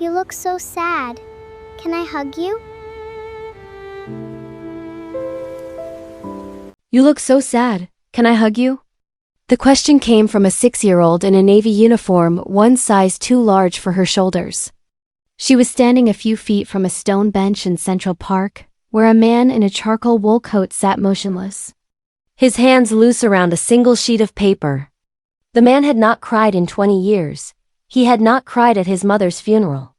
You look so sad. Can I hug you? You look so sad. Can I hug you? The question came from a 6-year-old in a navy uniform, one size too large for her shoulders. She was standing a few feet from a stone bench in Central Park, where a man in a charcoal wool coat sat motionless, his hands loose around a single sheet of paper. The man had not cried in 20 years. He had not cried at his mother's funeral.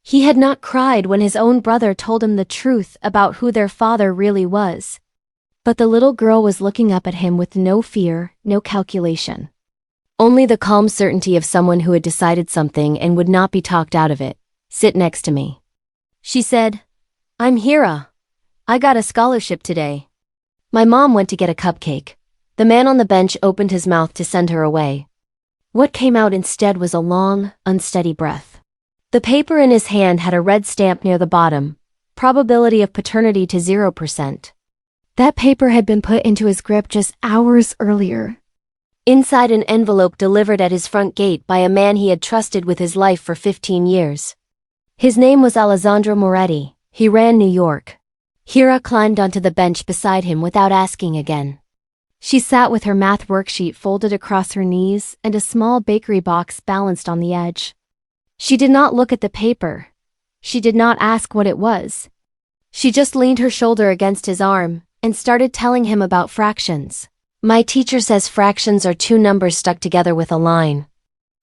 He had not cried when his own brother told him the truth about who their father really was. But the little girl was looking up at him with no fear, no calculation. Only the calm certainty of someone who had decided something and would not be talked out of it. Sit next to me. She said, I'm Hira. I got a scholarship today. My mom went to get a cupcake. The man on the bench opened his mouth to send her away. What came out instead was a long, unsteady breath. The paper in his hand had a red stamp near the bottom, probability of paternity to 0%. That paper had been put into his grip just hours earlier. Inside an envelope delivered at his front gate by a man he had trusted with his life for 15 years. His name was Alessandro Moretti. He ran New York. Hira climbed onto the bench beside him without asking again. She sat with her math worksheet folded across her knees and a small bakery box balanced on the edge. She did not look at the paper. She did not ask what it was. She just leaned her shoulder against his arm and started telling him about fractions. My teacher says fractions are two numbers stuck together with a line.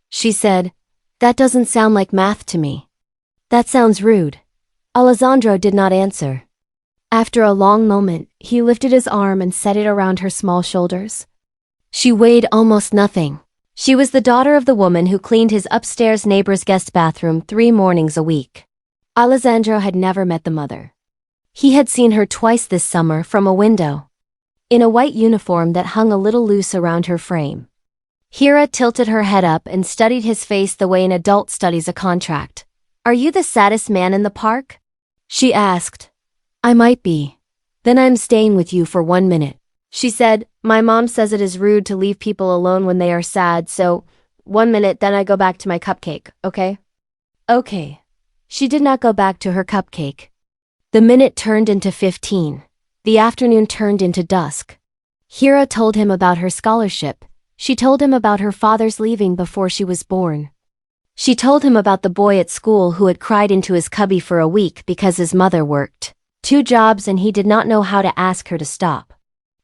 She said, that doesn't sound like math to me. That sounds rude. Alessandro did not answer. After a long moment, he lifted his arm and set it around her small shoulders. She weighed almost nothing. She was the daughter of the woman who cleaned his upstairs neighbor's guest bathroom 3 mornings a week. Alessandro had never met the mother. He had seen her twice this summer from a window, in a white uniform that hung a little loose around her frame. Hira tilted her head up and studied his face the way an adult studies a contract. Are you the saddest man in the park? She asked. I might be. Then I'm staying with you for 1 minute. She said, my mom says it is rude to leave people alone when they are sad, so 1 minute then I go back to my cupcake, okay? Okay. She did not go back to her cupcake. The minute turned into 15. The afternoon turned into dusk. Hira told him about her scholarship. She told him about her father's leaving before she was born. She told him about the boy at school who had cried into his cubby for a week because his mother worked 2 jobs and he did not know how to ask her to stop.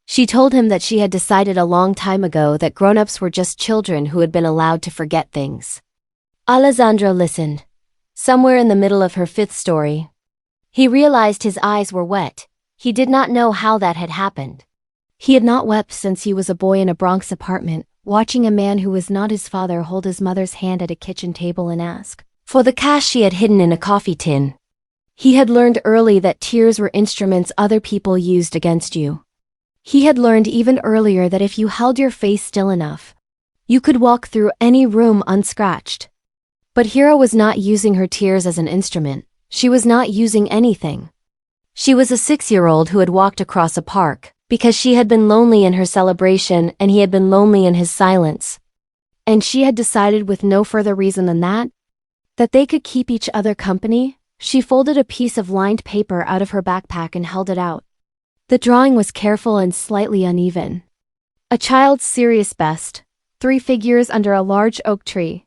She told him that she had decided a long time ago that grown-ups were just children who had been allowed to forget things. Alessandro listened. Somewhere in the middle of her 5th story, he realized his eyes were wet. He did not know how that had happened. He had not wept since he was a boy in a Bronx apartment, watching a man who was not his father hold his mother's hand at a kitchen table and ask for the cash she had hidden in a coffee tin. He had learned early that tears were instruments other people used against you. He had learned even earlier that if you held your face still enough, you could walk through any room unscratched. But Hira was not using her tears as an instrument. She was not using anything. She was a 6-year-old who had walked across a park, because she had been lonely in her celebration and he had been lonely in his silence. And she had decided with no further reason than that they could keep each other company. She folded a piece of lined paper out of her backpack and held it out. The drawing was careful and slightly uneven. A child's serious best, 3 figures under a large oak tree.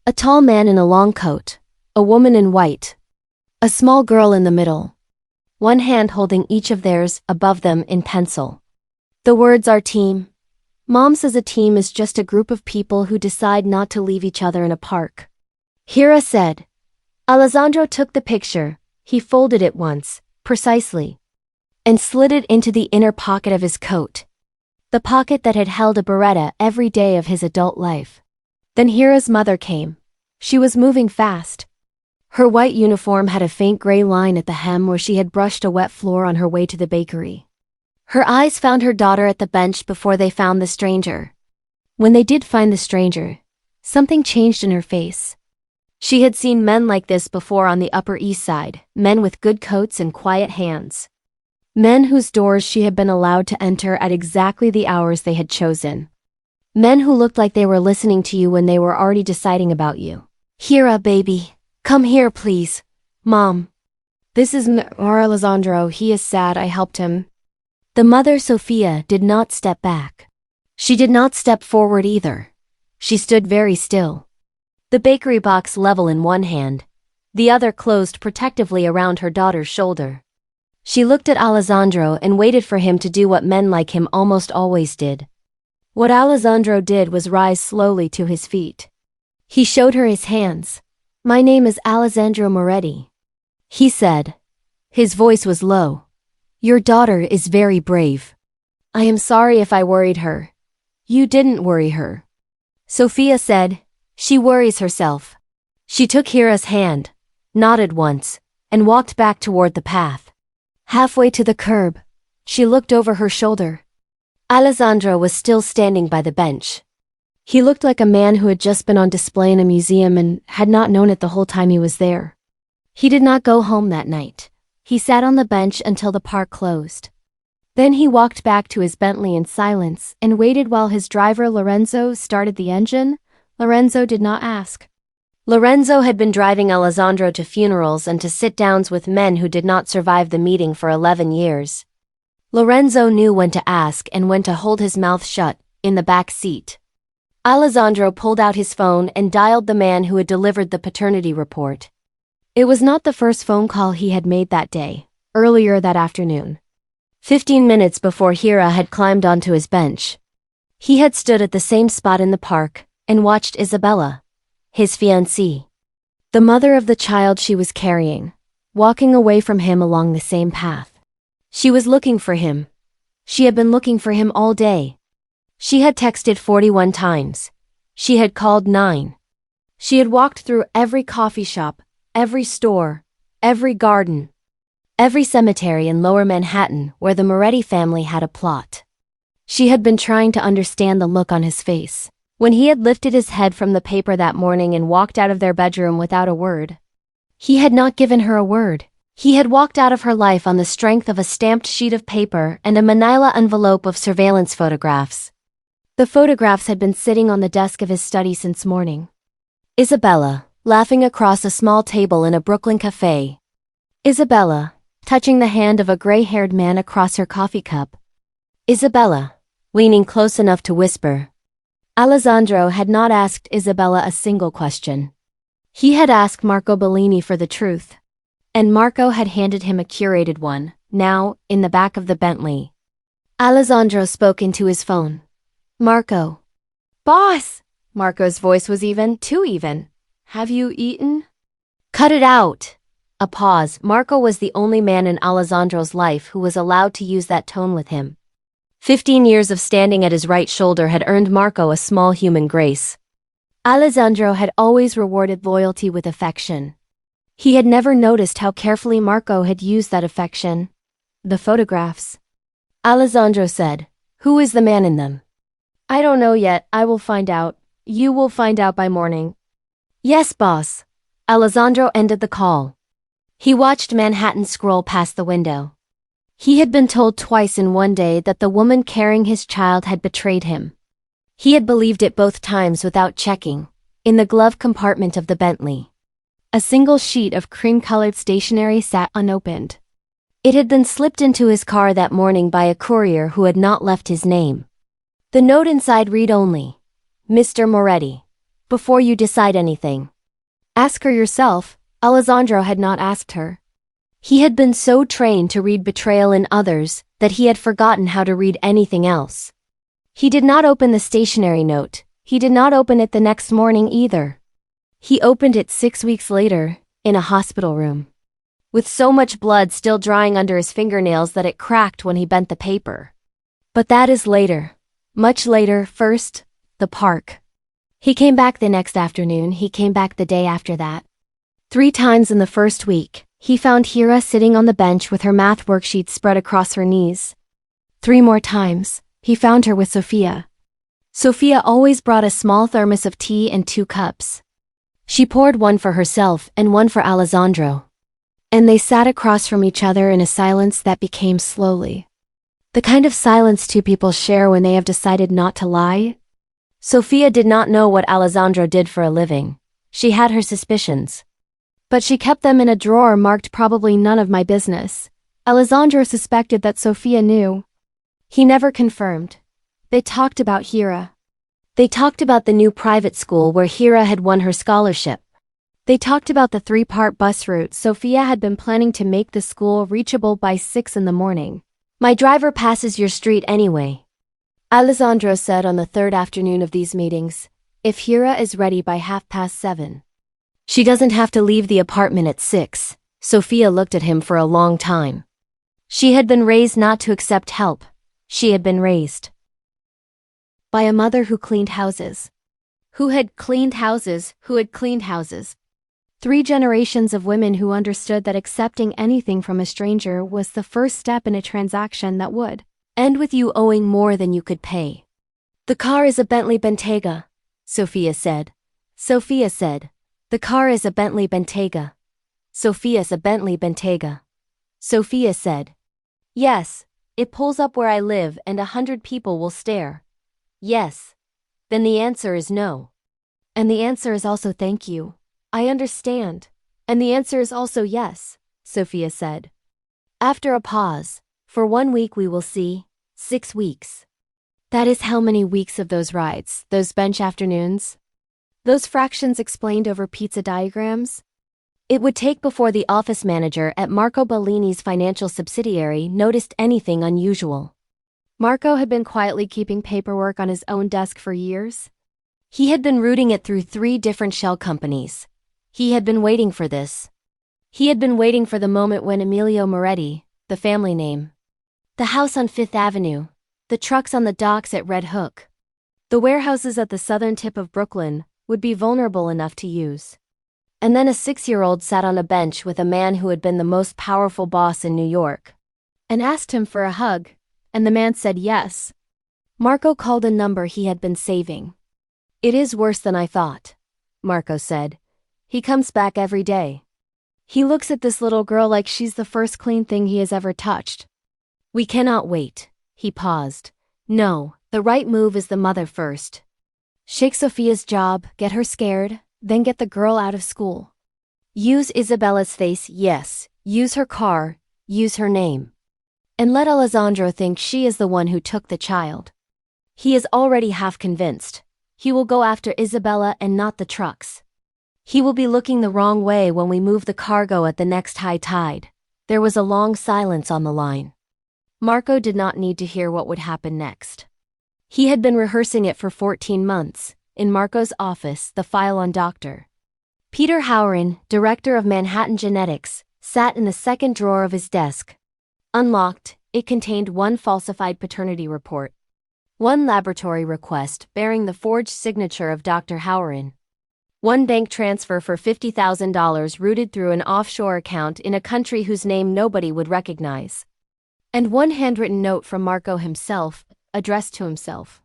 A tall man in a long coat, a woman in white, a small girl in the middle. One hand holding each of theirs above them in pencil. The words are team. Mom says a team is just a group of people who decide not to leave each other in a park. Hira said. Alessandro took the picture. He folded it once, precisely, and slid it into the inner pocket of his coat. The pocket that had held a Beretta every day of his adult life. Then Hira's mother came. She was moving fast. Her white uniform had a faint gray line at the hem where she had brushed a wet floor on her way to the bakery. Her eyes found her daughter at the bench before they found the stranger. When they did find the stranger, something changed in her face. She had seen men like this before on the Upper East Side, men with good coats and quiet hands. Men whose doors she had been allowed to enter at exactly the hours they had chosen. Men who looked like they were listening to you when they were already deciding about you. Hira, baby, Come here, please. Mom. This is Alessandro. He is sad. I helped him. The mother, Sophia, did not step back. She did not step forward either. She stood very still. The bakery box level in one hand, the other closed protectively around her daughter's shoulder. She looked at Alessandro and waited for him to do what men like him almost always did. What Alessandro did was rise slowly to his feet. He showed her his hands. My name is Alessandro Moretti, he said. His voice was low. Your daughter is very brave. I am sorry if I worried her. You didn't worry her. Sophia said, she worries herself. She took Hira's hand, nodded once, and walked back toward the path. Halfway to the curb, she looked over her shoulder. Alessandro was still standing by the bench. He looked like a man who had just been on display in a museum and had not known it the whole time he was there. He did not go home that night. He sat on the bench until the park closed. Then he walked back to his Bentley in silence and waited while his driver Lorenzo started the engine. Lorenzo did not ask. Lorenzo had been driving Alessandro to funerals and to sit-downs with men who did not survive the meeting for 11 years. Lorenzo knew when to ask and when to hold his mouth shut, in the back seat. Alessandro pulled out his phone and dialed the man who had delivered the paternity report. It was not the first phone call he had made that day, earlier that afternoon. 15 minutes before Hira had climbed onto his bench. He had stood at the same spot in the park and watched Isabella, his fiancée, the mother of the child she was carrying, walking away from him along the same path. She was looking for him. She had been looking for him all day. She had texted 41 times. She had called 9. She had walked through every coffee shop, every store, every garden, every cemetery in Lower Manhattan where the Moretti family had a plot. She had been trying to understand the look on his face when he had lifted his head from the paper that morning and walked out of their bedroom without a word. He had not given her a word. He had walked out of her life on the strength of a stamped sheet of paper and a manila envelope of surveillance photographs. The photographs had been sitting on the desk of his study since morning. Isabella, laughing across a small table in a Brooklyn cafe. Isabella, touching the hand of a gray-haired man across her coffee cup. Isabella, leaning close enough to whisper. Alessandro had not asked Isabella a single question. He had asked Marco Bellini for the truth. And Marco had handed him a curated one, now, in the back of the Bentley. Alessandro spoke into his phone. Marco. Boss! Marco's voice was even, too even. Have you eaten? Cut it out! A pause. Marco was the only man in Alessandro's life who was allowed to use that tone with him. 15 years of standing at his right shoulder had earned Marco a small human grace. Alessandro had always rewarded loyalty with affection. He had never noticed how carefully Marco had used that affection. The photographs. Alessandro said, "Who is the man in them?" "I don't know yet. I will find out. You will find out by morning." "Yes, boss." Alessandro ended the call. He watched Manhattan scroll past the window. He had been told twice in one day that the woman carrying his child had betrayed him. He had believed it both times without checking, in the glove compartment of the Bentley. A single sheet of cream-colored stationery sat unopened. It had been slipped into his car that morning by a courier who had not left his name. The note inside read only, "Mr. Moretti, before you decide anything, ask her yourself." Alessandro had not asked her. He had been so trained to read betrayal in others that he had forgotten how to read anything else. He did not open the stationery note. He did not open it the next morning either. He opened it 6 weeks later, in a hospital room, with so much blood still drying under his fingernails that it cracked when he bent the paper. But that is later. Much later. First, the park. He came back the next afternoon. He came back the day after that. 3 times in the first week, he found Hira sitting on the bench with her math worksheets spread across her knees. 3 more times, he found her with Sophia. Sophia always brought a small thermos of tea and 2 cups. She poured one for herself and one for Alessandro. And they sat across from each other in a silence that became slowly the kind of silence 2 people share when they have decided not to lie. Sophia did not know what Alessandro did for a living. She had her suspicions. But she kept them in a drawer marked probably none of my business. Alessandro suspected that Sophia knew. He never confirmed. They talked about Hira. They talked about the new private school where Hira had won her scholarship. They talked about the 3-part bus route Sophia had been planning to make the school reachable by 6 in the morning. My driver passes your street anyway, Alessandro said on the third afternoon of these meetings. If Hira is ready by 7:30. She doesn't have to leave the apartment at 6. Sophia looked at him for a long time. She had been raised not to accept help. She had been raised by a mother who cleaned houses. Who had cleaned houses, who had cleaned houses. 3 generations of women who understood that accepting anything from a stranger was the first step in a transaction that would end with you owing more than you could pay. The car is a Bentley Bentayga, Sophia said. Sophia said, the car is a Bentley Bentayga. Sophia's a Bentley Bentayga. Sophia said, yes, it pulls up where I live and 100 people will stare. Yes. Then the answer is no. And the answer is also thank you. I understand. And the answer is also yes, Sophia said. After a pause, for 1 week we will see, 6 weeks. That is how many weeks of those rides, those bench afternoons? Those fractions explained over pizza diagrams? It would take before the office manager at Marco Bellini's financial subsidiary noticed anything unusual. Marco had been quietly keeping paperwork on his own desk for years. He had been routing it through 3 different shell companies. He had been waiting for this. He had been waiting for the moment when Emilio Moretti, the family name, the house on 5th Avenue, the trucks on the docks at Red Hook, the warehouses at the southern tip of Brooklyn, would be vulnerable enough to use. And then a 6-year-old sat on a bench with a man who had been the most powerful boss in New York, and asked him for a hug, and the man said yes. Marco called a number he had been saving. It is worse than I thought, Marco said. He comes back every day. He looks at this little girl like she's the first clean thing he has ever touched. We cannot wait. He paused. No, the right move is the mother first. Shake Sophia's job, get her scared, then get the girl out of school. Use Isabella's face, yes, use her car, use her name. And let Alessandro think she is the one who took the child. He is already half convinced. He will go after Isabella and not the trucks. He will be looking the wrong way when we move the cargo at the next high tide. There was a long silence on the line. Marco did not need to hear what would happen next. He had been rehearsing it for 14 months, in Marco's office, the file on Dr. Peter Howren, director of Manhattan Genetics, sat in the second drawer of his desk. Unlocked, it contained 1 falsified paternity report, 1 laboratory request bearing the forged signature of Dr. Howren, 1 bank transfer for $50,000 routed through an offshore account in a country whose name nobody would recognize, and 1 handwritten note from Marco himself, addressed to himself,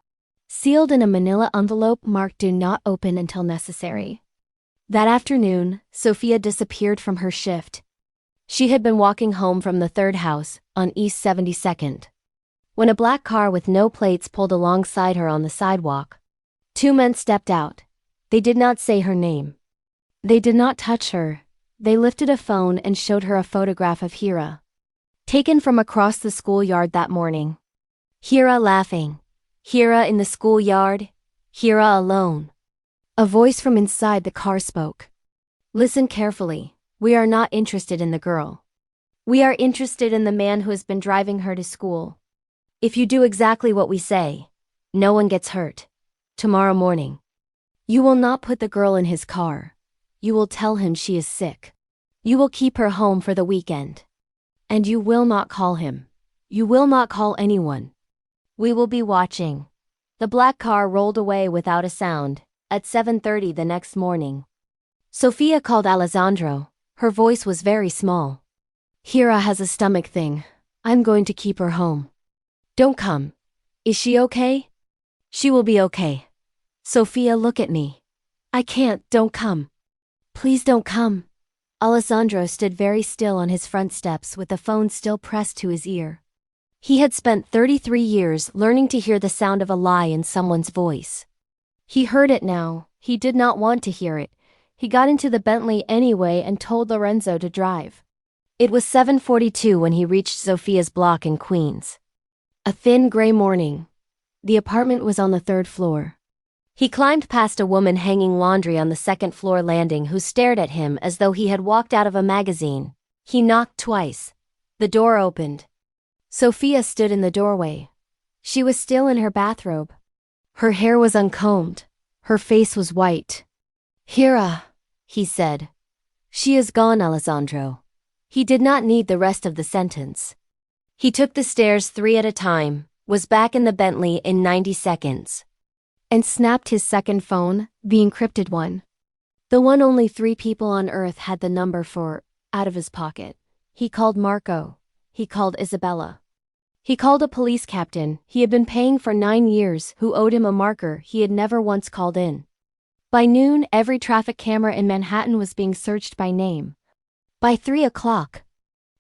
sealed in a manila envelope marked "Do not open until necessary." That afternoon, Sophia disappeared from her shift. She had been walking home from the 3rd house, on East 72nd, when a black car with no plates pulled alongside her on the sidewalk. 2 men stepped out. They did not say her name. They did not touch her. They lifted a phone and showed her a photograph of Hira, taken from across the schoolyard that morning. Hira laughing. Hira in the schoolyard. Hira alone. A voice from inside the car spoke. Listen carefully. We are not interested in the girl. We are interested in the man who has been driving her to school. If you do exactly what we say, no one gets hurt. Tomorrow morning, you will not put the girl in his car. You will tell him she is sick. You will keep her home for the weekend. And you will not call him. You will not call anyone. We will be watching. The black car rolled away without a sound, at 7:30 the next morning. Sophia called Alessandro. Her voice was very small. Hira has a stomach thing. I'm going to keep her home. Don't come. Is she okay? She will be okay. Sophia, look at me. I can't, don't come. Please don't come. Alessandro stood very still on his front steps with the phone still pressed to his ear. He had spent 33 years learning to hear the sound of a lie in someone's voice. He heard it now. He did not want to hear it. He got into the Bentley anyway and told Lorenzo to drive. It was 7:42 when he reached Sophia's block in Queens. A thin gray morning. The apartment was on the 3rd floor. He climbed past a woman hanging laundry on the 2nd floor landing who stared at him as though he had walked out of a magazine. He knocked twice. The door opened. Sophia stood in the doorway. She was still in her bathrobe. Her hair was uncombed. Her face was white. "Hira," he said. "She is gone, Alessandro." He did not need the rest of the sentence. He took the stairs 3 at a time, was back in the Bentley in 90 seconds. And snapped his second phone, the encrypted one. The one only 3 people on Earth had the number for, out of his pocket. He called Marco. He called Isabella. He called a police captain he had been paying for 9 years who owed him a marker he had never once called in. By noon, every traffic camera in Manhattan was being searched by name. By 3 o'clock,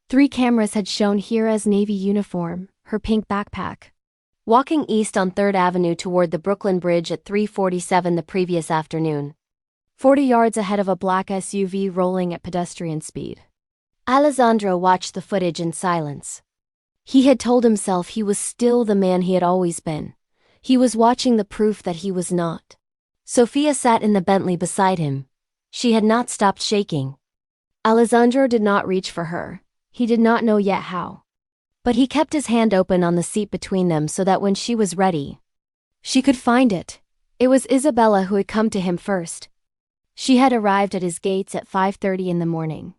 3 cameras had shown Hira's navy uniform, her pink backpack. Walking east on 3rd Avenue toward the Brooklyn Bridge at 3:47 the previous afternoon. 40 yards ahead of a black SUV rolling at pedestrian speed. Alessandro watched the footage in silence. He had told himself he was still the man he had always been. He was watching the proof that he was not. Sophia sat in the Bentley beside him. She had not stopped shaking. Alessandro did not reach for her. He did not know yet how. But he kept his hand open on the seat between them so that when she was ready, she could find it. It was Isabella who had come to him first. She had arrived at his gates at 5:30 in the morning.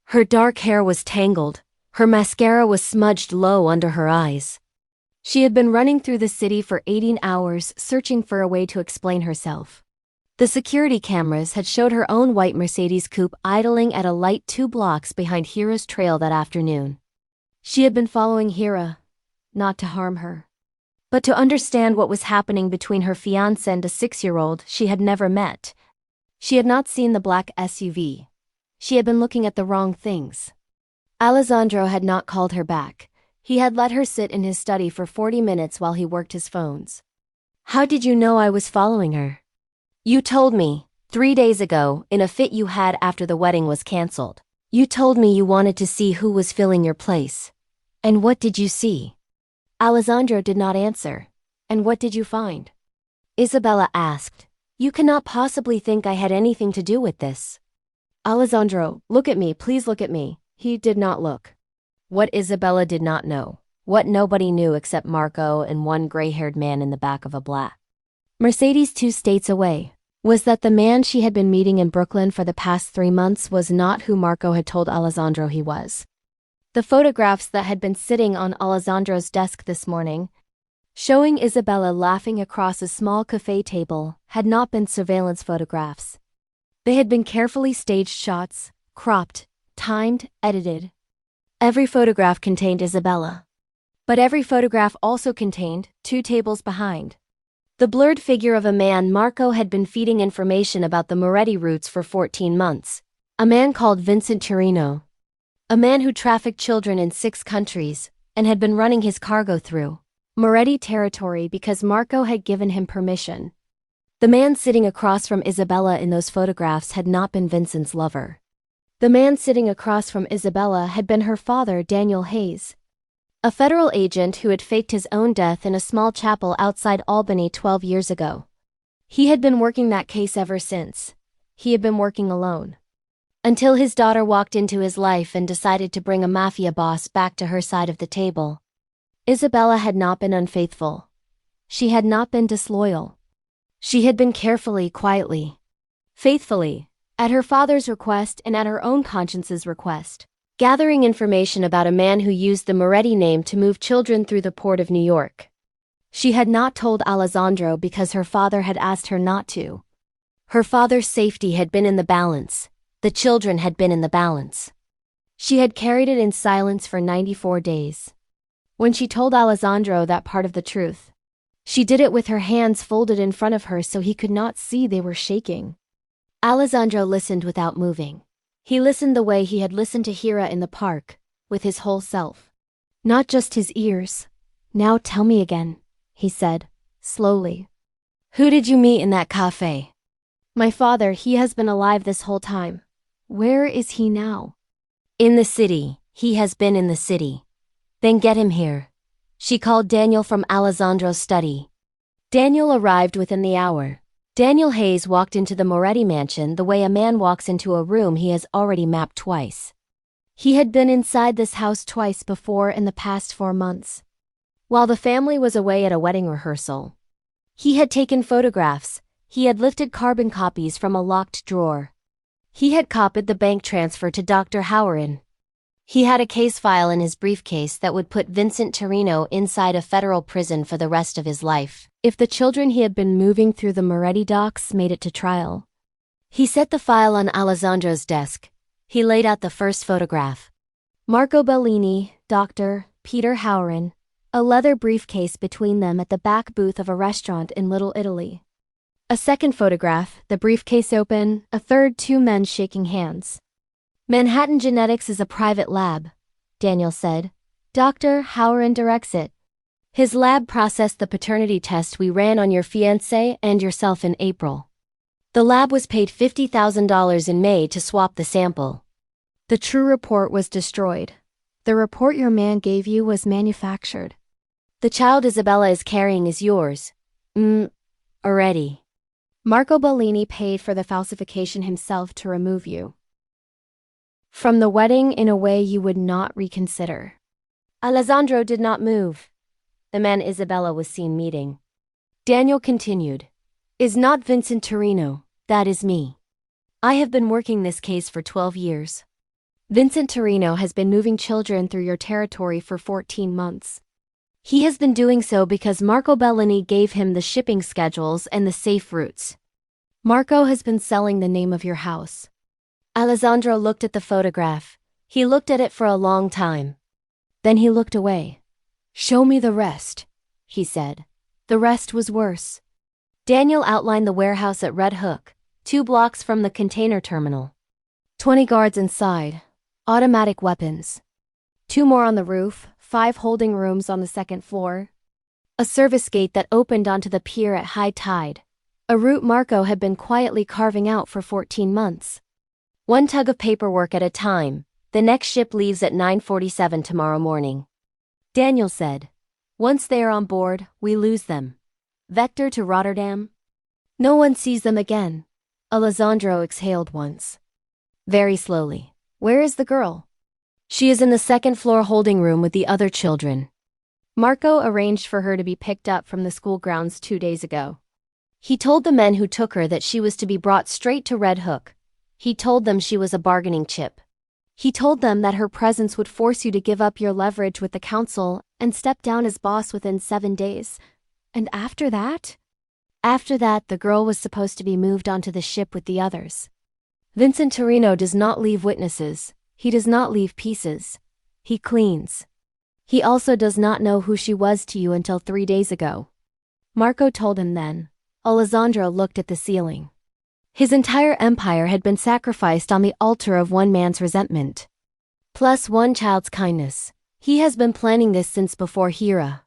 Her dark hair was tangled. Her mascara was smudged low under her eyes. She had been running through the city for 18 hours searching for a way to explain herself. The security cameras had showed her own white Mercedes coupe idling at a light 2 blocks behind Hira's trail that afternoon. She had been following Hira, not to harm her, but to understand what was happening between her fiancé and a 6-year-old she had never met. She had not seen the black SUV. She had been looking at the wrong things. Alessandro had not called her back. He had let her sit in his study for 40 minutes while he worked his phones. "How did you know I was following her?" "You told me, 3 days ago, in a fit you had after the wedding was cancelled. You told me you wanted to see who was filling your place. And what did you see?" Alessandro did not answer. "And what did you find?" Isabella asked. "You cannot possibly think I had anything to do with this." "Alessandro, look at me, please look at me." He did not look. What Isabella did not know, what nobody knew except Marco and one gray-haired man in the back of a black Mercedes 2 states away, was that the man she had been meeting in Brooklyn for the past 3 months was not who Marco had told Alessandro he was. The photographs that had been sitting on Alessandro's desk this morning, showing Isabella laughing across a small cafe table, had not been surveillance photographs. They had been carefully staged shots, cropped, timed, edited. Every photograph contained Isabella. But every photograph also contained 2 tables behind. The blurred figure of a man Marco had been feeding information about the Moretti routes for 14 months. A man called Vincent Torino. A man who trafficked children in 6 countries, and had been running his cargo through Moretti territory because Marco had given him permission. The man sitting across from Isabella in those photographs had not been Vincent's lover. The man sitting across from Isabella had been her father, Daniel Hayes, a federal agent who had faked his own death in a small chapel outside Albany 12 years ago. He had been working that case ever since. He had been working alone. Until his daughter walked into his life and decided to bring a mafia boss back to her side of the table. Isabella had not been unfaithful. She had not been disloyal. She had been carefully, quietly, faithfully, at her father's request and at her own conscience's request, gathering information about a man who used the Moretti name to move children through the port of New York. She had not told Alessandro because her father had asked her not to. Her father's safety had been in the balance. The children had been in the balance. She had carried it in silence for 94 days. When she told Alessandro that part of the truth, she did it with her hands folded in front of her so he could not see they were shaking. Alessandro listened without moving. He listened the way he had listened to Hira in the park, with his whole self. Not just his ears. "Now tell me again," he said, slowly. "Who did you meet in that cafe?" My father, he has been alive this whole time. Where is he now? In the city. He has been in the city. Then get him here. She called Daniel from Alessandro's study. Daniel arrived within the hour. Daniel Hayes walked into the Moretti mansion the way a man walks into a room he has already mapped twice. He had been inside this house twice before in the past 4 months. While the family was away at a wedding rehearsal, he had taken photographs. He had lifted carbon copies from a locked drawer. He had copied the bank transfer to Dr. Howard. He had a case file in his briefcase that would put Vincent Torino inside a federal prison for the rest of his life if the children he had been moving through the Moretti docks made it to trial. He set the file on Alessandro's desk. He laid out the first photograph. Marco Bellini, Dr. Peter Howard, a leather briefcase between them at the back booth of a restaurant in Little Italy. A second photograph, the briefcase open, a third, 2 men shaking hands. Manhattan Genetics is a private lab, Daniel said. Dr. Howard directs it. His lab processed the paternity test we ran on your fiancé and yourself in April. The lab was paid $50,000 in May to swap the sample. The true report was destroyed. The report your man gave you was manufactured. The child Isabella is carrying is yours. Already. Marco Bellini paid for the falsification himself to remove you from the wedding in a way you would not reconsider. Alessandro did not move. The man Isabella was seen meeting. Daniel continued. Is not Vincent Torino, that is me. I have been working this case for 12 years. Vincent Torino has been moving children through your territory for 14 months. He has been doing so because Marco Bellini gave him the shipping schedules and the safe routes. Marco has been selling the name of your house. Alessandro looked at the photograph. He looked at it for a long time. Then he looked away. Show me the rest, he said. The rest was worse. Daniel outlined the warehouse at Red Hook, 2 blocks from the container terminal. 20 guards inside. Automatic weapons. 2 more on the roof, 5 holding rooms on the 2nd floor. A service gate that opened onto the pier at high tide. A route Marco had been quietly carving out for 14 months. 1 tug of paperwork at a time. The next ship leaves at 9:47 tomorrow morning. Daniel said. Once they are on board, we lose them. Vector to Rotterdam? No one sees them again. Alessandro exhaled once. Very slowly. Where is the girl? She is in the 2nd floor holding room with the other children. Marco arranged for her to be picked up from the school grounds 2 days ago. He told the men who took her that she was to be brought straight to Red Hook. He told them she was a bargaining chip. He told them that her presence would force you to give up your leverage with the council and step down as boss within 7 days. And after that? After that, the girl was supposed to be moved onto the ship with the others. Vincent Torino does not leave witnesses. He does not leave pieces. He cleans. He also does not know who she was to you until 3 days ago. Marco told him then. Alessandro looked at the ceiling. His entire empire had been sacrificed on the altar of one man's resentment. Plus 1 child's kindness. He has been planning this since before Hira.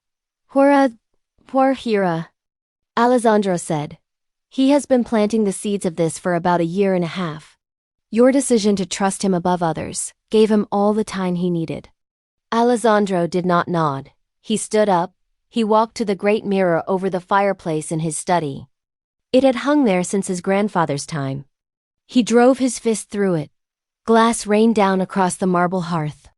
Poor Hira. Alessandro said. He has been planting the seeds of this for about 1.5 years. Your decision to trust him above others gave him all the time he needed. Alessandro did not nod. He stood up. He walked to the great mirror over the fireplace in his study. It had hung there since his grandfather's time. He drove his fist through it. Glass rained down across the marble hearth.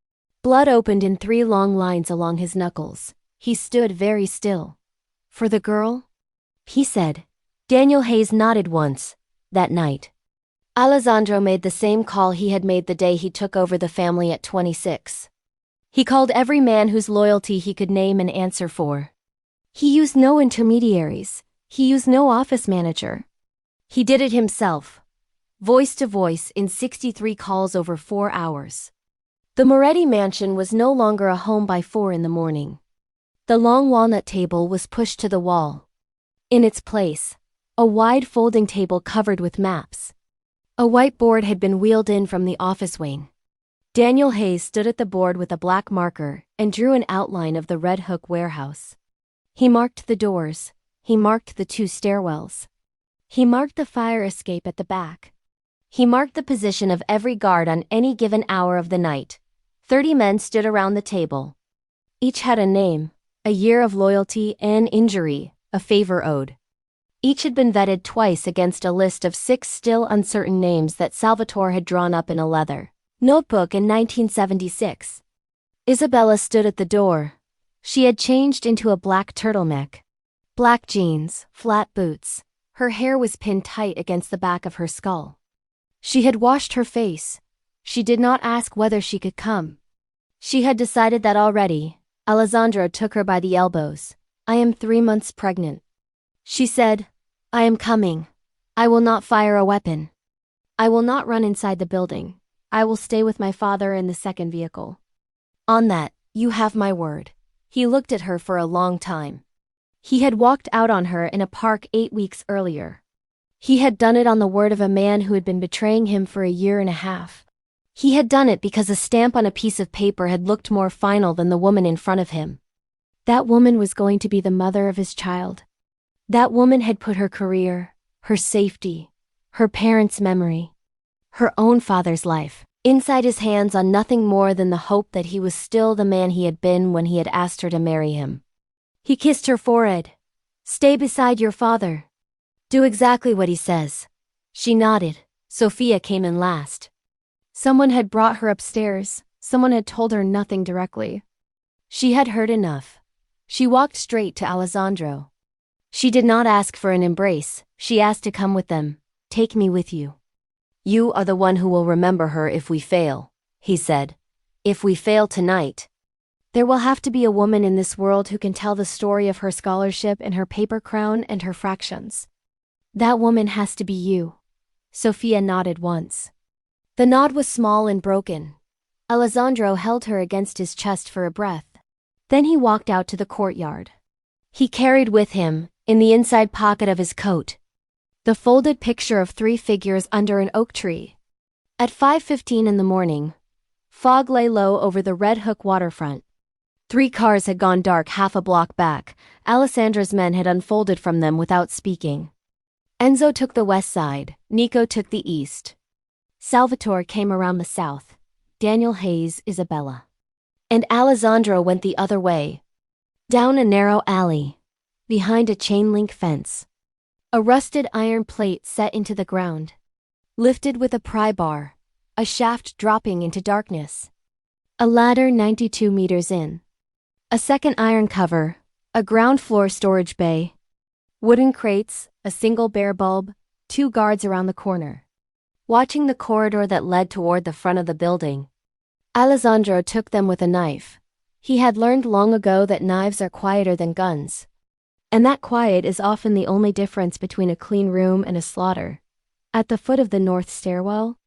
Blood opened in 3 long lines along his knuckles. He stood very still. For the girl? He said. Daniel Hayes nodded once. That night. Alessandro made the same call he had made the day he took over the family at 26. He called every man whose loyalty he could name and answer for. He used no intermediaries. He used no office manager. He did it himself. Voice to voice in 63 calls over 4 hours. The Moretti mansion was no longer a home by 4 in the morning. The long walnut table was pushed to the wall. In its place, a wide folding table covered with maps. A whiteboard had been wheeled in from the office wing. Daniel Hayes stood at the board with a black marker and drew an outline of the Red Hook warehouse. He marked the doors. He marked the 2 stairwells. He marked the fire escape at the back. He marked the position of every guard on any given hour of the night. 30 men stood around the table. Each had a name, a year of loyalty, an injury, a favor owed. Each had been vetted twice against a list of 6 still uncertain names that Salvatore had drawn up in a leather notebook in 1976. Isabella stood at the door. She had changed into a black turtleneck, black jeans, flat boots. Her hair was pinned tight against the back of her skull. She had washed her face. She did not ask whether she could come. She had decided that already. Alessandro took her by the elbows. "I am 3 months pregnant." She said, "I am coming. I will not fire a weapon. I will not run inside the building. I will stay with my father in the second vehicle." "On that, you have my word." He looked at her for a long time. He had walked out on her in a park 8 weeks earlier. He had done it on the word of a man who had been betraying him for a year and a half. He had done it because a stamp on a piece of paper had looked more final than the woman in front of him. That woman was going to be the mother of his child. That woman had put her career, her safety, her parents' memory, her own father's life, inside his hands on nothing more than the hope that he was still the man he had been when he had asked her to marry him. He kissed her forehead. "Stay beside your father. Do exactly what he says." She nodded. Sophia came in last. Someone had brought her upstairs. Someone had told her nothing directly. She had heard enough. She walked straight to Alessandro. She did not ask for an embrace. She asked to come with them. "Take me with you." "You are the one who will remember her if we fail," he said. "If we fail tonight." "There will have to be a woman in this world who can tell the story of her scholarship and her paper crown and her fractions. That woman has to be you." Sophia nodded once. The nod was small and broken. Alessandro held her against his chest for a breath. Then he walked out to the courtyard. He carried with him, in the inside pocket of his coat, the folded picture of 3 figures under an oak tree. At 5:15 in the morning, fog lay low over the Red Hook waterfront. 3 cars had gone dark half a block back. Alessandro's men had unfolded from them without speaking. Enzo took the west side, Nico took the east. Salvatore came around the south. Daniel Hayes, Isabella. And Alessandro went the other way. Down a narrow alley. Behind a chain-link fence. A rusted iron plate set into the ground. Lifted with a pry bar. A shaft dropping into darkness. A ladder 92 meters in. A second iron cover. A ground floor storage bay. Wooden crates, a single bare bulb, 2 guards around the corner. Watching the corridor that led toward the front of the building, Alessandro took them with a knife. He had learned long ago that knives are quieter than guns. And that quiet is often the only difference between a clean room and a slaughter. At the foot of the north stairwell,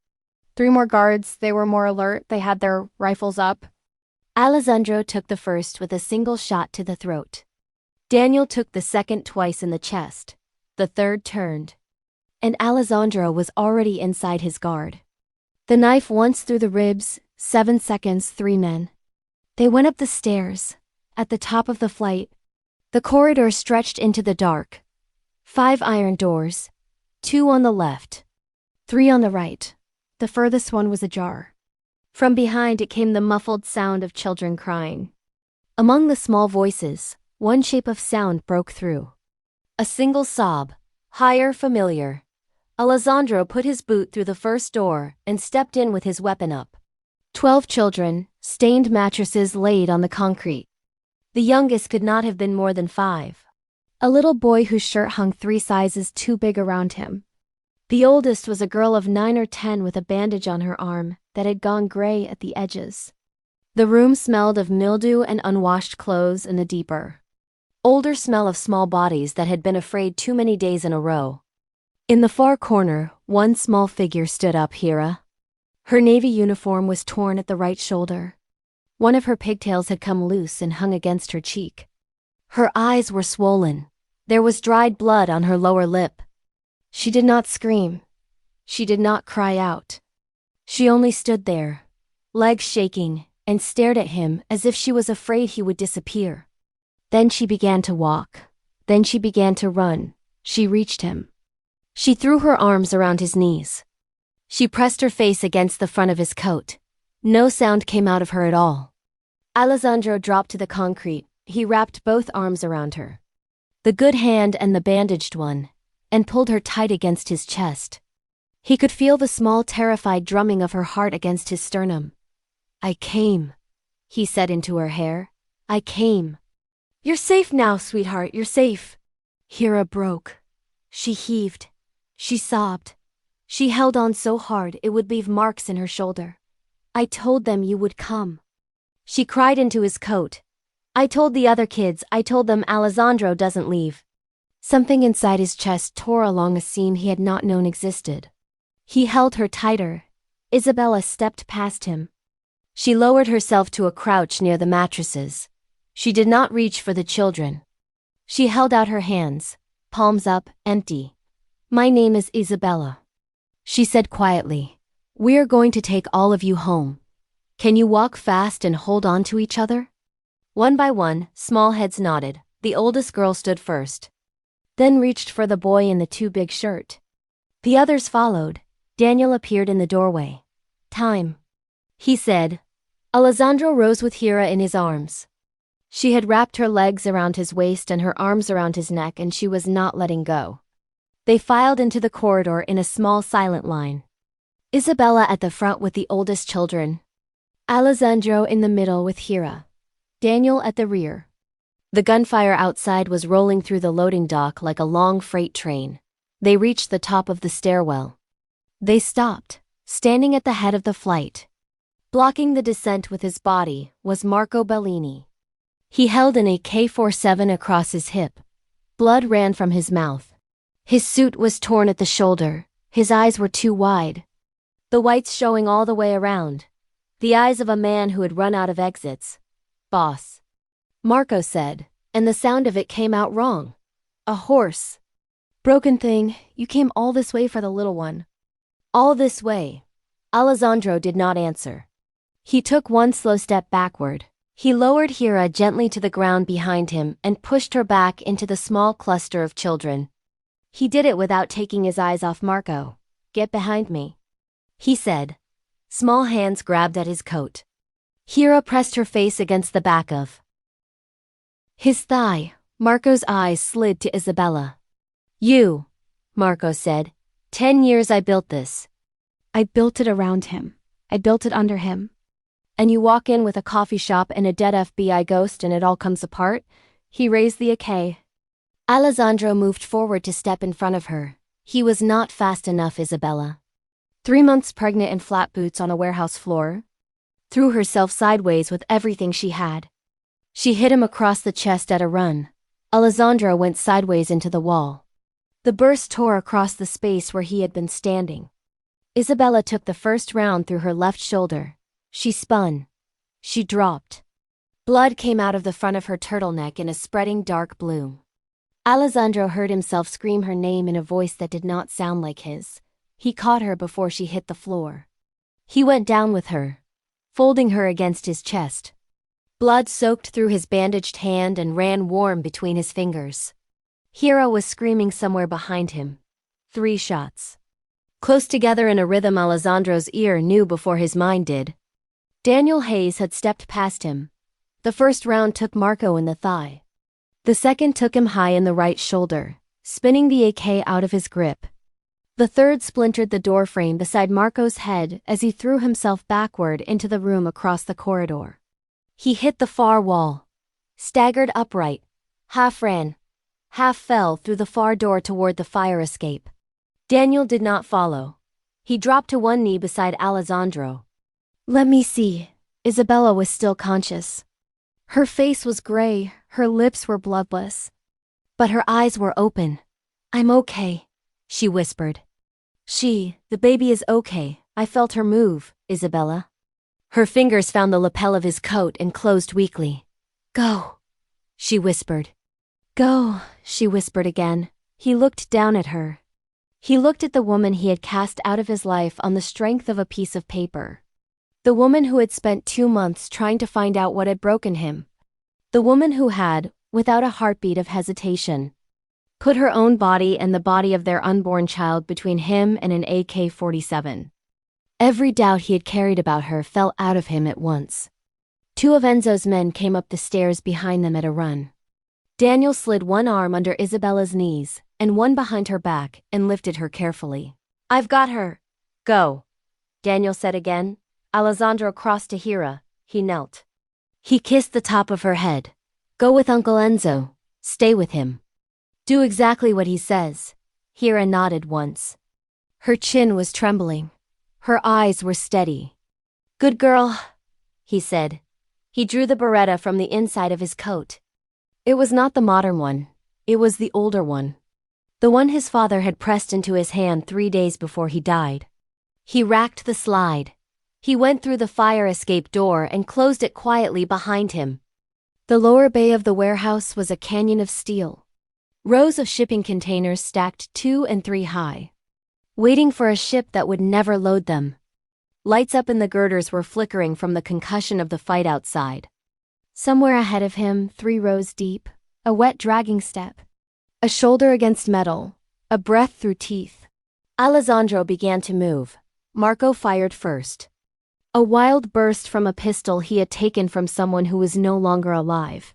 3 more guards. They were more alert. They had their rifles up. Alessandro took the first with a single shot to the throat. Daniel took the second twice in the chest. The third turned. And Alessandro was already inside his guard. The knife once through the ribs, 7 seconds, 3 men. They went up the stairs. At the top of the flight, the corridor stretched into the dark. 5 iron doors. 2 on the left. 3 on the right. The furthest one was ajar. From behind it came the muffled sound of children crying. Among the small voices, one shape of sound broke through. A single sob, higher, familiar. Alessandro put his boot through the first door and stepped in with his weapon up. 12 children, stained mattresses laid on the concrete. The youngest could not have been more than 5. A little boy whose shirt hung 3 sizes too big around him. The oldest was a girl of 9 or 10 with a bandage on her arm that had gone gray at the edges. The room smelled of mildew and unwashed clothes and the deeper, older smell of small bodies that had been afraid too many days in a row. In the far corner, one small figure stood up, Hira. Her navy uniform was torn at the right shoulder. One of her pigtails had come loose and hung against her cheek. Her eyes were swollen. There was dried blood on her lower lip. She did not scream. She did not cry out. She only stood there, legs shaking, and stared at him as if she was afraid he would disappear. Then she began to walk. Then she began to run. She reached him. She threw her arms around his knees. She pressed her face against the front of his coat. No sound came out of her at all. Alessandro dropped to the concrete. He wrapped both arms around her, the good hand and the bandaged one, and pulled her tight against his chest. He could feel the small, terrified drumming of her heart against his sternum. "I came," he said into her hair. "I came. You're safe now, sweetheart, you're safe." Hira broke. She heaved. She sobbed. She held on so hard it would leave marks in her shoulder. "I told them you would come." She cried into his coat. "I told the other kids, I told them Alessandro doesn't leave." Something inside his chest tore along a seam he had not known existed. He held her tighter. Isabella stepped past him. She lowered herself to a crouch near the mattresses. She did not reach for the children. She held out her hands, palms up, empty. "My name is Isabella," she said quietly. "We're going to take all of you home. Can you walk fast and hold on to each other?" One by one, small heads nodded. The oldest girl stood first, then reached for the boy in the too big shirt. The others followed. Daniel appeared in the doorway. "Time," he said. Alessandro rose with Hira in his arms. She had wrapped her legs around his waist and her arms around his neck, and she was not letting go. They filed into the corridor in a small silent line. Isabella at the front with the oldest children. Alessandro in the middle with Hira. Daniel at the rear. The gunfire outside was rolling through the loading dock like a long freight train. They reached the top of the stairwell. They stopped, standing at the head of the flight. Blocking the descent with his body was Marco Bellini. He held an AK-47 across his hip. Blood ran from his mouth. His suit was torn at the shoulder. His eyes were too wide, the whites showing all the way around. The eyes of a man who had run out of exits. "Boss," Marco said, and the sound of it came out wrong. "A horse." "Broken thing, you came all this way for the little one." "All this way." Alessandro did not answer. He took one slow step backward. He lowered Hira gently to the ground behind him and pushed her back into the small cluster of children. He did it without taking his eyes off Marco. "Get behind me," he said. Small hands grabbed at his coat. Hira pressed her face against the back of his thigh. Marco's eyes slid to Isabella. "You," Marco said. 10 years I built this." I built it around him. I built it under him. "And you walk in with a coffee shop and a dead FBI ghost and it all comes apart?" He raised the AK. Alessandro moved forward to step in front of her. He was not fast enough, Isabella. 3 months pregnant in flat boots on a warehouse floor. Threw herself sideways with everything she had. She hit him across the chest at a run. Alessandro went sideways into the wall. The burst tore across the space where he had been standing. Isabella took the first round through her left shoulder. She spun. She dropped. Blood came out of the front of her turtleneck in a spreading dark blue. Alessandro heard himself scream her name in a voice that did not sound like his. He caught her before she hit the floor. He went down with her, folding her against his chest. Blood soaked through his bandaged hand and ran warm between his fingers. Hira was screaming somewhere behind him. 3 shots. Close together in a rhythm Alessandro's ear knew before his mind did. Daniel Hayes had stepped past him. The first round took Marco in the thigh. The second took him high in the right shoulder, spinning the AK out of his grip. The third splintered the door frame beside Marco's head as he threw himself backward into the room across the corridor. He hit the far wall, staggered upright, half ran, half fell through the far door toward the fire escape. Daniel did not follow. He dropped to one knee beside Alessandro. "Let me see." Isabella was still conscious. Her face was gray, her lips were bloodless, but her eyes were open. "I'm okay," she whispered. The baby is okay. I felt her move, Isabella." Her fingers found the lapel of his coat and closed weakly. "Go," she whispered. "Go," she whispered again. He looked down at her. He looked at the woman he had cast out of his life on the strength of a piece of paper. The woman who had spent 2 months trying to find out what had broken him. The woman who had, without a heartbeat of hesitation, put her own body and the body of their unborn child between him and an AK-47. Every doubt he had carried about her fell out of him at once. Two of Enzo's men came up the stairs behind them at a run. Daniel slid one arm under Isabella's knees and one behind her back and lifted her carefully. "I've got her. Go," Daniel said again. Alessandro crossed to Hira. He knelt. He kissed the top of her head. "Go with Uncle Enzo. Stay with him. Do exactly what he says." Hira nodded once. Her chin was trembling. Her eyes were steady. "Good girl," he said. He drew the beretta from the inside of his coat. It was not the modern one. It was the older one. The one his father had pressed into his hand 3 days before he died. He racked the slide. He went through the fire escape door and closed it quietly behind him. The lower bay of the warehouse was a canyon of steel. Rows of shipping containers stacked 2 and 3 high, waiting for a ship that would never load them. Lights up in the girders were flickering from the concussion of the fight outside. Somewhere ahead of him, 3 rows deep, a wet dragging step, a shoulder against metal, a breath through teeth. Alessandro began to move. Marco fired first. A wild burst from a pistol he had taken from someone who was no longer alive.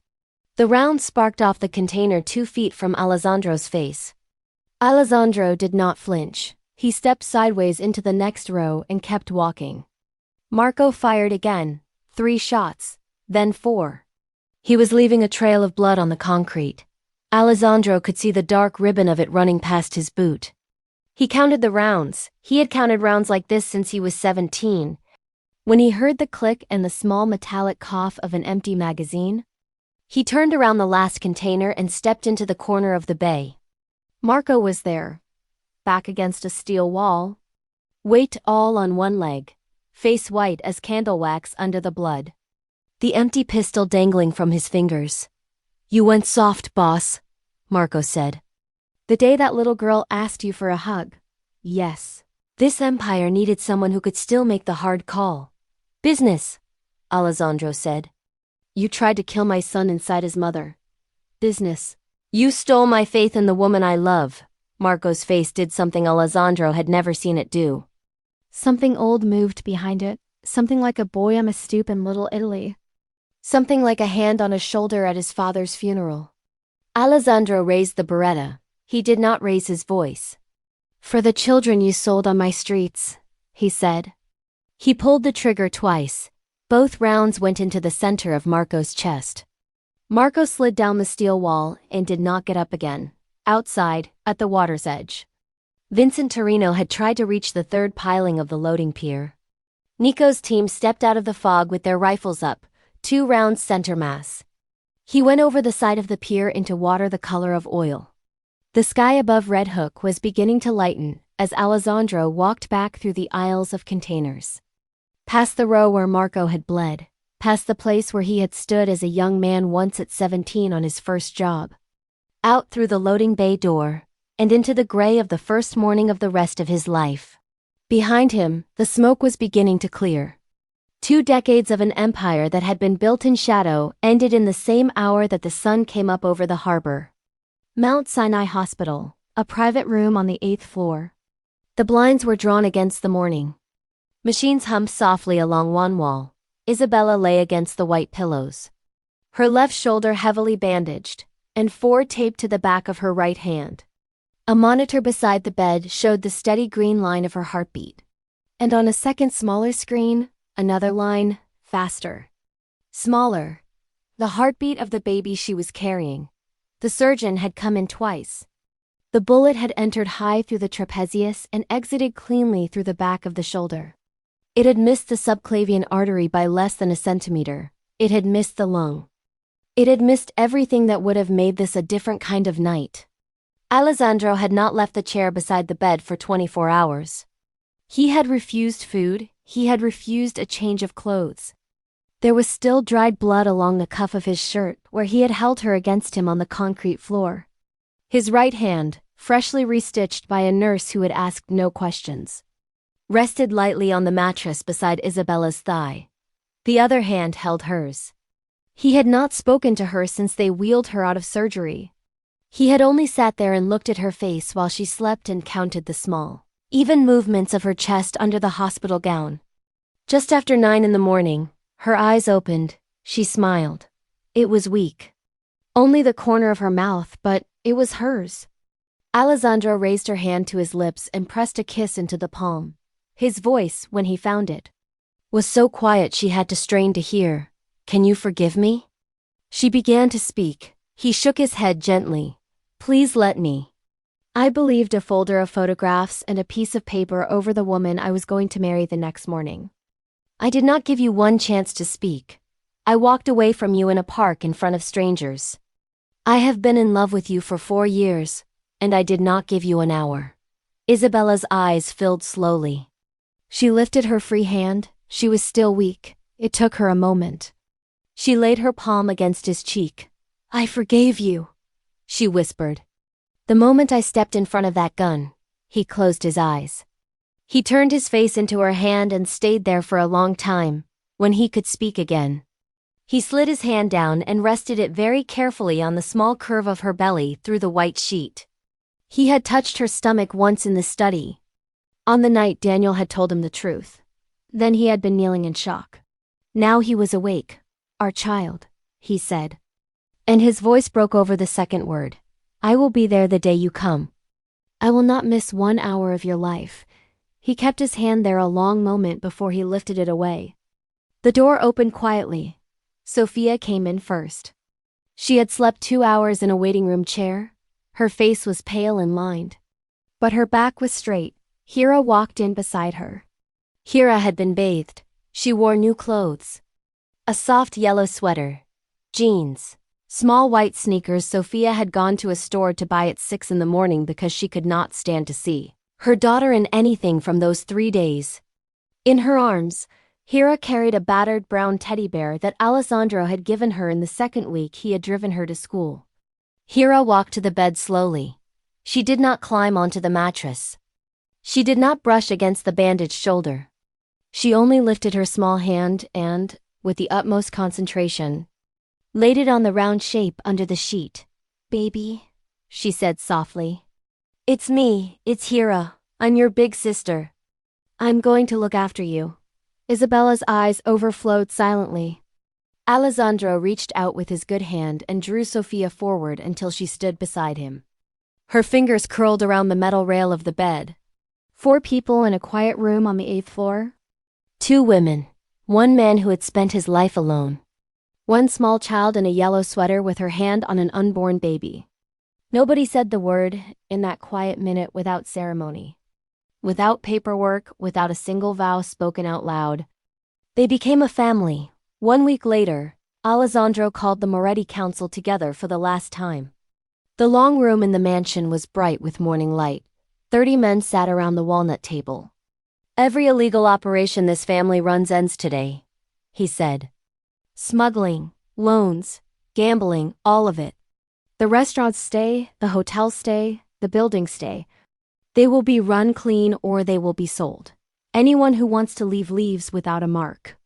The round sparked off the container 2 feet from Alessandro's face. Alessandro did not flinch. He stepped sideways into the next row and kept walking. Marco fired again, 3 shots, then 4. He was leaving a trail of blood on the concrete. Alessandro could see the dark ribbon of it running past his boot. He counted the rounds. He had counted rounds like this since he was 17. When he heard the click and the small metallic cough of an empty magazine, he turned around the last container and stepped into the corner of the bay. Marco was there, back against a steel wall, weight all on one leg, face white as candle wax under the blood, the empty pistol dangling from his fingers. "You went soft, boss," Marco said. "The day that little girl asked you for a hug." "Yes. This empire needed someone who could still make the hard call." "Business," Alessandro said. "You tried to kill my son inside his mother." "Business." "You stole my faith in the woman I love." Marco's face did something Alessandro had never seen it do. Something old moved behind it, something like a boy on a stoop in Little Italy. Something like a hand on his shoulder at his father's funeral. Alessandro raised the beretta. He did not raise his voice. "For the children you sold on my streets," he said. He pulled the trigger twice. Both rounds went into the center of Marco's chest. Marco slid down the steel wall and did not get up again. Outside, at the water's edge, Vincent Torino had tried to reach the 3rd piling of the loading pier. Nico's team stepped out of the fog with their rifles up, 2 rounds center mass. He went over the side of the pier into water the color of oil. The sky above Red Hook was beginning to lighten as Alessandro walked back through the aisles of containers. Past the row where Marco had bled, past the place where he had stood as a young man once at 17 on his first job. Out through the loading bay door, and into the gray of the first morning of the rest of his life. Behind him, the smoke was beginning to clear. 2 decades of an empire that had been built in shadow ended in the same hour that the sun came up over the harbor. Mount Sinai Hospital, a private room on the 8th floor. The blinds were drawn against the morning. Machines hummed softly along one wall. Isabella lay against the white pillows, her left shoulder heavily bandaged, and 4 taped to the back of her right hand. A monitor beside the bed showed the steady green line of her heartbeat. And on a second smaller screen, another line, faster. Smaller. The heartbeat of the baby she was carrying. The surgeon had come in twice. The bullet had entered high through the trapezius and exited cleanly through the back of the shoulder. It had missed the subclavian artery by less than a centimeter. It had missed the lung. It had missed everything that would have made this a different kind of night. Alessandro had not left the chair beside the bed for 24 hours. He had refused food. He had refused a change of clothes. There was still dried blood along the cuff of his shirt where he had held her against him on the concrete floor. His right hand, freshly restitched by a nurse who had asked no questions, rested lightly on the mattress beside Isabella's thigh. The other hand held hers. He had not spoken to her since they wheeled her out of surgery. He had only sat there and looked at her face while she slept and counted the small, even movements of her chest under the hospital gown. Just after 9 in the morning, her eyes opened, she smiled. It was weak. Only the corner of her mouth, but it was hers. Alessandro raised her hand to his lips and pressed a kiss into the palm. His voice, when he found it, was so quiet she had to strain to hear. "Can you forgive me?" She began to speak. He shook his head gently. "Please let me." I believed a folder of photographs and a piece of paper over the woman I was going to marry the next morning. "I did not give you one chance to speak. I walked away from you in a park in front of strangers. I have been in love with you for 4 years, and I did not give you an hour." Isabella's eyes filled slowly. She lifted her free hand. She was still weak. It took her a moment. She laid her palm against his cheek. "I forgave you," she whispered. "The moment I stepped in front of that gun." He closed his eyes. He turned his face into her hand and stayed there for a long time. When he could speak again, he slid his hand down and rested it very carefully on the small curve of her belly through the white sheet. He had touched her stomach once in the study, on the night Daniel had told him the truth. Then he had been kneeling in shock. Now he was awake. "Our child," he said. And his voice broke over the second word. "I will be there the day you come. I will not miss 1 hour of your life." He kept his hand there a long moment before he lifted it away. The door opened quietly. Sophia came in first. She had slept 2 hours in a waiting room chair. Her face was pale and lined, but her back was straight. Hira walked in beside her. Hira had been bathed. She wore new clothes. A soft yellow sweater, jeans, small white sneakers. Sophia had gone to a store to buy at 6 in the morning because she could not stand to see her daughter in anything from those 3 days. In her arms, Hira carried a battered brown teddy bear that Alessandro had given her in the second week he had driven her to school. Hira walked to the bed slowly. She did not climb onto the mattress. She did not brush against the bandaged shoulder. She only lifted her small hand and, with the utmost concentration, laid it on the round shape under the sheet. "Baby," she said softly. "It's me, it's Hira. I'm your big sister. I'm going to look after you." Isabella's eyes overflowed silently. Alessandro reached out with his good hand and drew Sophia forward until she stood beside him. Her fingers curled around the metal rail of the bed. 4 people in a quiet room on the 8th floor. 2 women. 1 man who had spent his life alone. 1 small child in a yellow sweater with her hand on an unborn baby. Nobody said the word in that quiet minute without ceremony. Without paperwork, without a single vow spoken out loud. They became a family. 1 week later, Alessandro called the Moretti Council together for the last time. The long room in the mansion was bright with morning light. 30 men sat around the walnut table. "Every illegal operation this family runs ends today," he said. "Smuggling, loans, gambling, all of it. The restaurants stay, the hotels stay, the buildings stay. They will be run clean or they will be sold. Anyone who wants to leave leaves without a mark.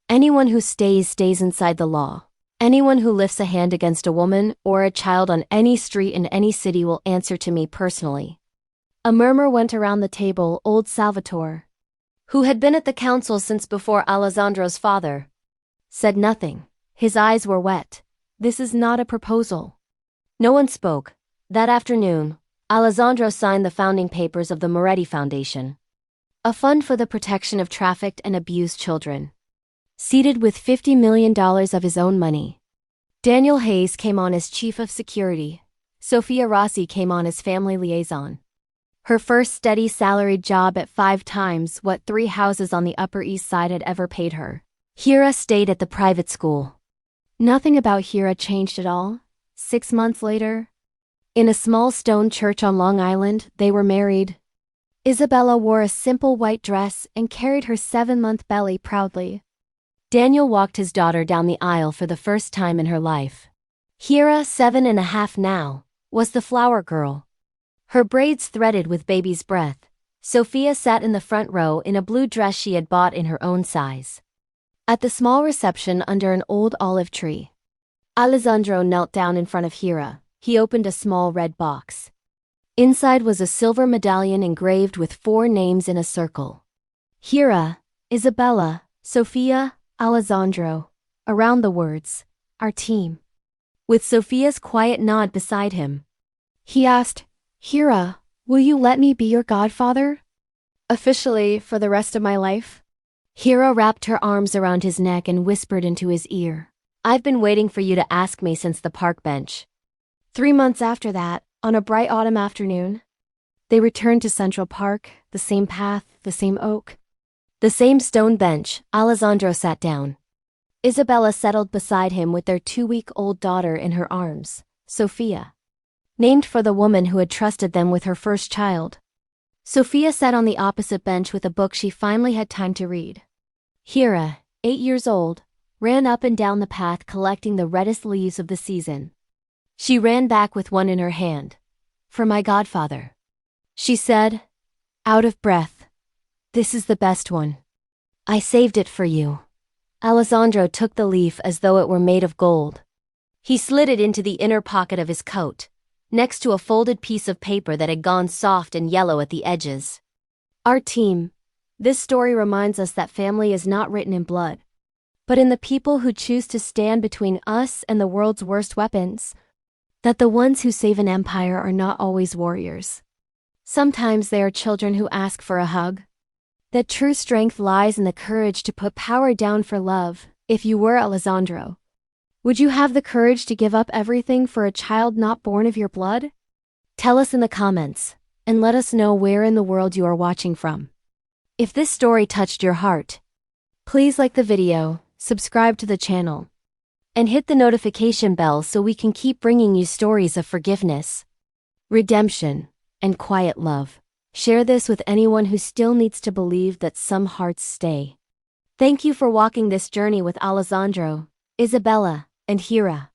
Anyone who stays stays inside the law. Anyone who lifts a hand against a woman or a child on any street in any city will answer to me personally." A murmur went around the table. Old Salvatore, who had been at the council since before Alessandro's father, said nothing. His eyes were wet. "This is not a proposal." No one spoke. That afternoon, Alessandro signed the founding papers of the Moretti Foundation, a fund for the protection of trafficked and abused children. Seated with $50 million of his own money. Daniel Hayes came on as chief of security. Sophia Rossi came on as family liaison. Her first steady salaried job at 5 times what 3 houses on the Upper East Side had ever paid her. Hira stayed at the private school. Nothing about Hira changed at all. 6 months later, in a small stone church on Long Island, they were married. Isabella wore a simple white dress and carried her 7-month belly proudly. Daniel walked his daughter down the aisle for the first time in her life. Hira, 7.5 now, was the flower girl. Her braids threaded with baby's breath. Sophia sat in the front row in a blue dress she had bought in her own size. At the small reception under an old olive tree, Alessandro knelt down in front of Hira. He opened a small red box. Inside was a silver medallion engraved with 4 names in a circle. Hira, Isabella, Sophia, Alessandro. Around the words, our team. With Sophia's quiet nod beside him, he asked, Hira, will you let me be your godfather? Officially, for the rest of my life? Hira wrapped her arms around his neck and whispered into his ear. I've been waiting for you to ask me since the park bench. 3 months after that, on a bright autumn afternoon, they returned to Central Park, the same path, the same oak. The same stone bench. Alessandro sat down. Isabella settled beside him with their 2-week-old daughter in her arms, Sophia, named for the woman who had trusted them with her first child. Sophia sat on the opposite bench with a book she finally had time to read. Hira, 8 years old, ran up and down the path collecting the reddest leaves of the season. She ran back with one in her hand. For my godfather, she said, out of breath. This is the best one. I saved it for you. Alessandro took the leaf as though it were made of gold. He slid it into the inner pocket of his coat, next to a folded piece of paper that had gone soft and yellow at the edges. Our team. This story reminds us that family is not written in blood, but in the people who choose to stand between us and the world's worst weapons. That the ones who save an empire are not always warriors. Sometimes they are children who ask for a hug. That true strength lies in the courage to put power down for love. If you were Alessandro, would you have the courage to give up everything for a child not born of your blood? Tell us in the comments, and let us know where in the world you are watching from. If this story touched your heart, please like the video, subscribe to the channel, and hit the notification bell so we can keep bringing you stories of forgiveness, redemption, and quiet love. Share this with anyone who still needs to believe that some hearts stay. Thank you for walking this journey with Alessandro, Isabella, and Hira.